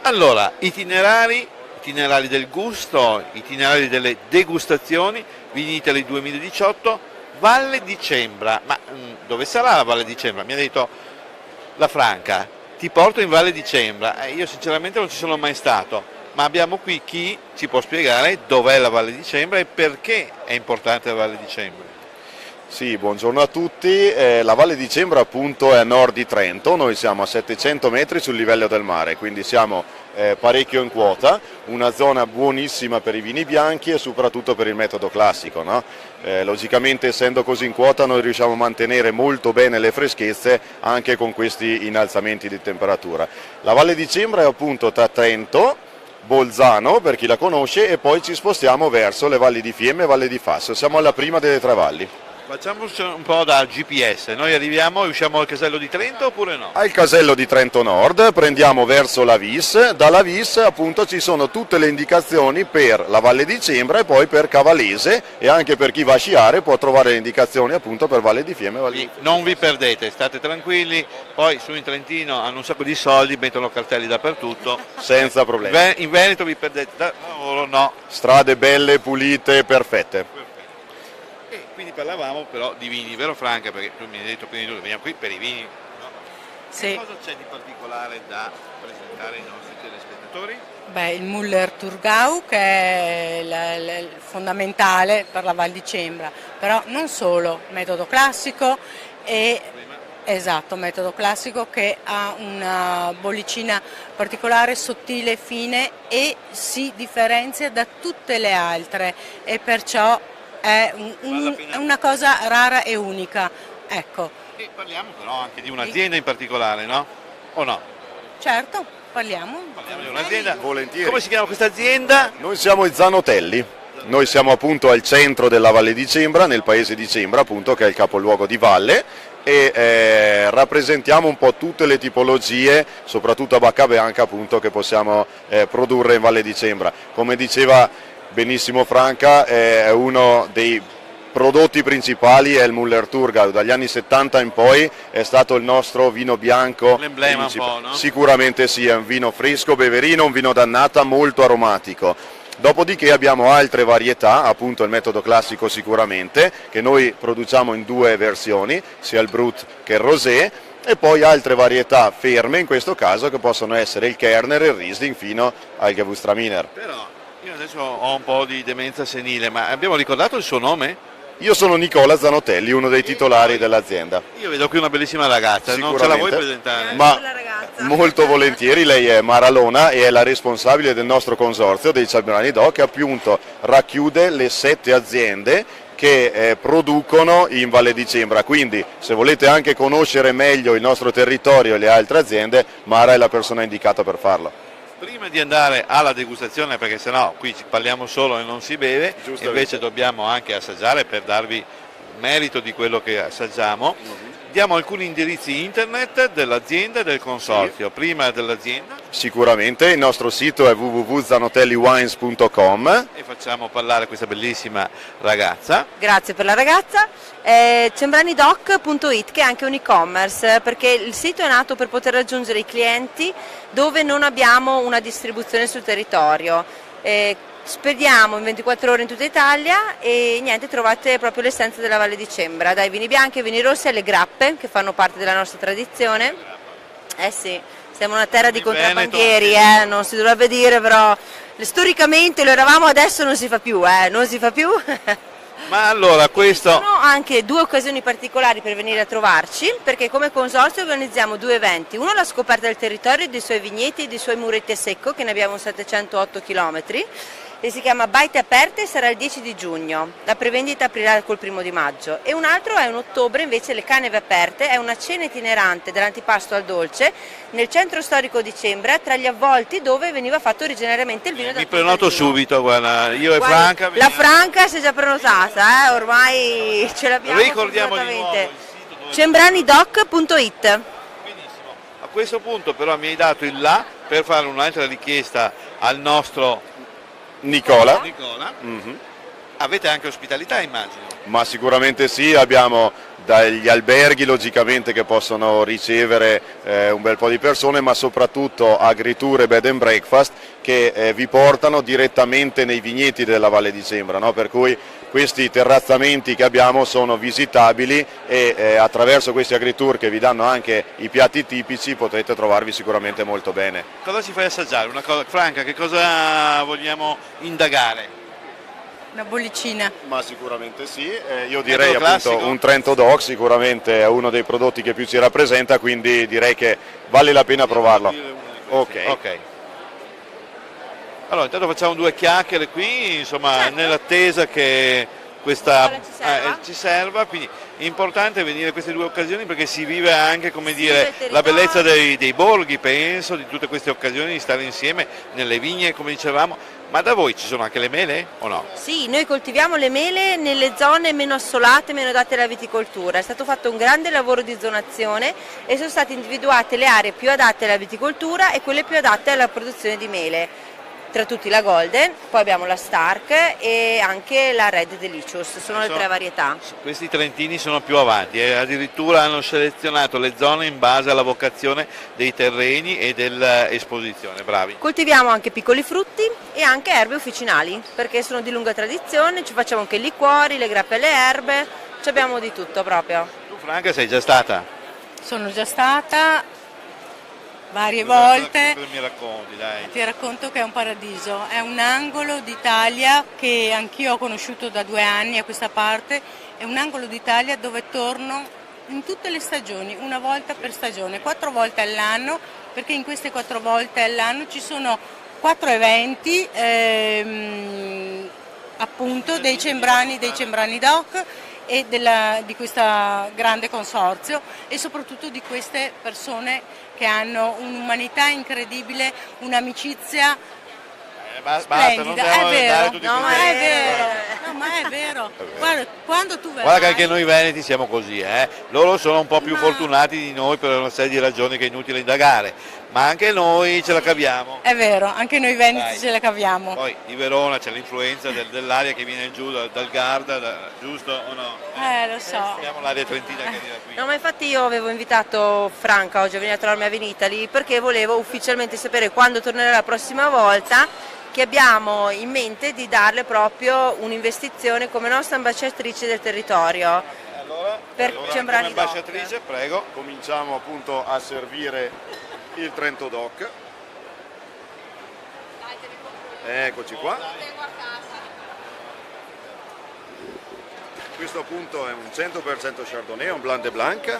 Allora, itinerari del gusto, itinerari delle degustazioni, Vini Italy 2018, Valle di Cembra. Ma dove sarà la Valle di Cembra? Mi ha detto la Franca, ti porto in Valle di Cembra. Io sinceramente non ci sono mai stato, ma abbiamo qui chi ci può spiegare dov'è la Valle di Cembra e perché è importante la Valle di Cembra. Sì, buongiorno a tutti. La Valle di Cembra appunto è a nord di Trento, noi siamo a 700 metri sul livello del mare, quindi siamo parecchio in quota, una zona buonissima per i vini bianchi e soprattutto per il metodo classico, no? Logicamente essendo così in quota noi riusciamo a mantenere molto bene le freschezze anche con questi innalzamenti di temperatura. La Valle di Cembra è appunto tra Trento, Bolzano per chi la conosce, e poi ci spostiamo verso le valli di Fiemme e Valle di Fassa, siamo alla prima delle tre valli. Facciamo un po' da GPS, noi arriviamo e usciamo al casello di Trento oppure no? Al casello di Trento Nord, prendiamo verso la Vis, dalla Vis appunto ci sono tutte le indicazioni per la Valle di Cembra e poi per Cavallese, e anche per chi va a sciare può trovare le indicazioni appunto per Valle di Fiemme e Valle di Fassa. Non vi perdete, state tranquilli, poi su in Trentino hanno un sacco di soldi, mettono cartelli dappertutto. Senza problemi. In Veneto vi perdete da lavoro, no. Strade belle, pulite, perfette. E quindi parlavamo però di vini, vero Franca? Perché tu mi hai detto prima di tutto, veniamo qui per i vini, no? Sì. Cosa c'è di particolare da presentare ai nostri telespettatori? Beh, il Müller-Thurgau che è fondamentale per la Val di Cembra, però non solo, metodo classico e esatto, metodo classico che ha una bollicina particolare, sottile, fine e si differenzia da tutte le altre e perciò è una cosa rara e unica, ecco. E parliamo però anche di un'azienda in particolare, no? O no? Certo, parliamo di un'azienda. Volentieri. Come si chiama questa azienda? Noi siamo i Zanotelli, noi siamo appunto al centro della Valle di Cembra, nel paese di Cembra appunto che è il capoluogo di valle, e rappresentiamo un po' tutte le tipologie, soprattutto a bacca bianca appunto, che possiamo produrre in Valle di Cembra. Come diceva benissimo Franca, è uno dei prodotti principali è il Müller-Thurgau, dagli anni 70 in poi è stato il nostro vino bianco. L'emblema un po', no? Sicuramente sì, è un vino fresco, beverino, un vino d'annata molto aromatico. Dopodiché abbiamo altre varietà, appunto il metodo classico sicuramente, che noi produciamo in due versioni, sia il Brut che il Rosé, e poi altre varietà ferme in questo caso che possono essere il Kerner e il Riesling fino al Gewürztraminer. Però io adesso ho un po' di demenza senile, ma abbiamo ricordato il suo nome? Io sono Nicola Zanotelli, uno dei titolari dell'azienda. Io vedo qui una bellissima ragazza, non ce la vuoi presentare? Ma molto volentieri, lei è Mara Lona e è la responsabile del nostro consorzio dei Ciambrani DOC, che appunto racchiude le 7 aziende che producono in Valle di Cembra, quindi se volete anche conoscere meglio il nostro territorio e le altre aziende, Mara è la persona indicata per farlo. Prima di andare alla degustazione, perché sennò qui parliamo solo e non si beve, invece dobbiamo anche assaggiare per darvi merito di quello che assaggiamo, diamo alcuni indirizzi internet dell'azienda e del consorzio. Sì. Prima dell'azienda? Sicuramente, il nostro sito è www.zanotelliwines.com e facciamo parlare questa bellissima ragazza. Grazie per la ragazza. Cembranidoc.it, che è anche un e-commerce, perché il sito è nato per poter raggiungere i clienti dove non abbiamo una distribuzione sul territorio. Spediamo in 24 ore in tutta Italia e niente, trovate proprio l'essenza della Valle di Cembra, dai vini bianchi ai vini rossi alle grappe che fanno parte della nostra tradizione. Eh sì, siamo una terra di contrabbandieri, non si dovrebbe dire, però storicamente lo eravamo, adesso non si fa più, non si fa più. Ma allora questo... Ci sono anche due occasioni particolari per venire a trovarci, perché come consorzio organizziamo 2 eventi, uno la scoperta del territorio, dei suoi vigneti e dei suoi muretti a secco, che ne abbiamo 708 km, e si chiama Baite Aperte e sarà il 10 di giugno, la prevendita aprirà col 1° maggio, e un altro è in ottobre invece le Caneve Aperte, è una cena itinerante dell'antipasto al dolce nel centro storico di Cembra, tra gli avvolti dove veniva fatto originariamente il vino da Mi prenoto subito, guarda, io e Franca. La Franca si è già prenotata, ormai ce l'abbiamo. Ricordiamo di nuovo il sito Cembranidoc.it. Benissimo, a questo punto però mi hai dato il là per fare un'altra richiesta al nostro Nicola. Avete anche ospitalità, immagino? Ma sicuramente sì, abbiamo dagli alberghi logicamente che possono ricevere un bel po' di persone, ma soprattutto agritour e bed and breakfast che vi portano direttamente nei vigneti della Valle di Cembra, no? Per cui questi terrazzamenti che abbiamo sono visitabili e attraverso questi agritour che vi danno anche i piatti tipici potrete trovarvi sicuramente molto bene. Cosa ci fai assaggiare? Una cosa, Franca, che cosa vogliamo indagare? Una bollicina. Ma sicuramente sì, io direi Metodo appunto classico? un Trento Doc sicuramente è uno dei prodotti che più ci rappresenta, quindi direi che vale la pena provarlo. Ok. Allora, intanto facciamo due chiacchiere qui, insomma, Certo. nell'attesa che questa Ora ci serva. ci serva, quindi è importante venire a queste due occasioni perché si vive anche, come Si dire, vive il la bellezza territorio. dei borghi, penso, di tutte queste occasioni di stare insieme nelle vigne, come dicevamo. Ma da voi ci sono anche le mele o no? Sì, noi coltiviamo le mele nelle zone meno assolate, meno adatte alla viticoltura. È stato fatto un grande lavoro di zonazione e sono state individuate le aree più adatte alla viticoltura e quelle più adatte alla produzione di mele. Tra tutti la Golden, poi abbiamo la Stark e anche la Red Delicious, sono le tre varietà. Questi trentini sono più avanti, addirittura hanno selezionato le zone in base alla vocazione dei terreni e dell'esposizione, bravi. Coltiviamo anche piccoli frutti e anche erbe officinali, perché sono di lunga tradizione, ci facciamo anche i liquori, le grappe alle erbe, ci abbiamo di tutto proprio. Tu Franca sei già stata? Sono già stata varie Cosa volte. mi racconti, dai? Ti racconto che è un paradiso, è un angolo d'Italia che anch'io ho conosciuto da 2 anni a questa parte, è un angolo d'Italia dove torno in tutte le stagioni, una volta per stagione, 4 volte all'anno, perché in queste 4 volte all'anno ci sono 4 eventi appunto dei Cembrani Doc e di questo grande consorzio e soprattutto di queste persone che hanno un'umanità incredibile, un'amicizia Basta, non splendida. stiamo È a dare vero, tutti i no, ma consigli. è vero. No, ma è vero. Guarda, quando tu Guarda che verrai, anche noi veneti siamo così, loro sono un po' più Ma- fortunati di noi per una serie di ragioni che è inutile indagare, ma anche noi ce la caviamo. è vero, anche noi veneti Dai. ce la caviamo. Poi di Verona c'è l'influenza dell'aria che viene giù dal Garda, giusto o no? Lo so. Abbiamo l'aria trentina che arriva qui. No, ma infatti io avevo invitato Franca oggi a venire a trovarmi a Vinitali perché volevo ufficialmente sapere quando tornerà la prossima volta, che abbiamo in mente di darle proprio un'investizione come nostra ambasciatrice del territorio. Allora, Per Cembrani come ambasciatrice, prego. Cominciamo appunto a servire il Trento Doc. Eccoci qua. Questo appunto è un 100% Chardonnay, un Blanc de Blanc.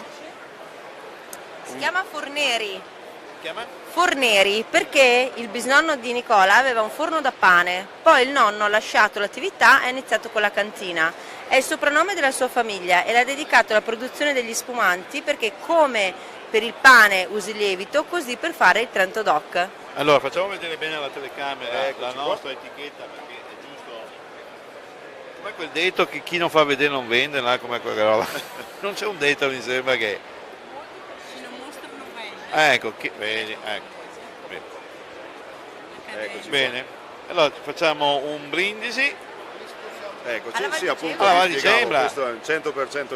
Si chiama Forneri. Chiama? Forneri perché il bisnonno di Nicola aveva un forno da pane, poi il nonno ha lasciato l'attività e ha iniziato con la cantina. È il soprannome della sua famiglia e l'ha dedicato alla produzione degli spumanti perché come per il pane usi il lievito, così per fare il Trento Doc. Allora, facciamo vedere bene alla telecamera Eccoci la qua. nostra etichetta perché è giusto. Come quel detto che chi non fa vedere non vende, no? Come quella roba. Non c'è un detto, mi sembra che. Se non mostrano bene. Ecco, vedi, ecco. Eccoci Bene. Allora facciamo un brindisi. Eccoci, Alla Val sì, di appunto, Cembra. Alla Val di vi spiegavo, Cembra. questo è un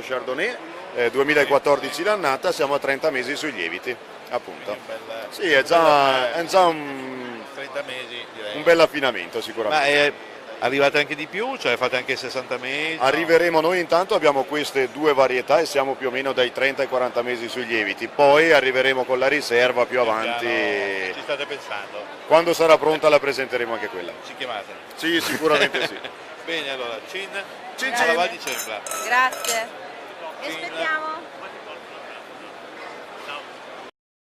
100% Chardonnay, 2014 l'annata, siamo a 30 mesi sui lieviti, appunto. Sì, è già un 30 mesi direi. bel affinamento Ma sicuramente. arrivate anche di più? Cioè fate anche 60 mesi? no? Arriveremo noi intanto, abbiamo queste due varietà e siamo più o meno dai 30 ai 40 mesi sui lieviti, poi arriveremo con la riserva più avanti, Ci state pensando? quando sarà pronta la presenteremo anche quella. Ci chiamate? Sì, sicuramente sì. Bene, allora, Cin Cin alla cin. Val di Cembra. Grazie. E aspettiamo.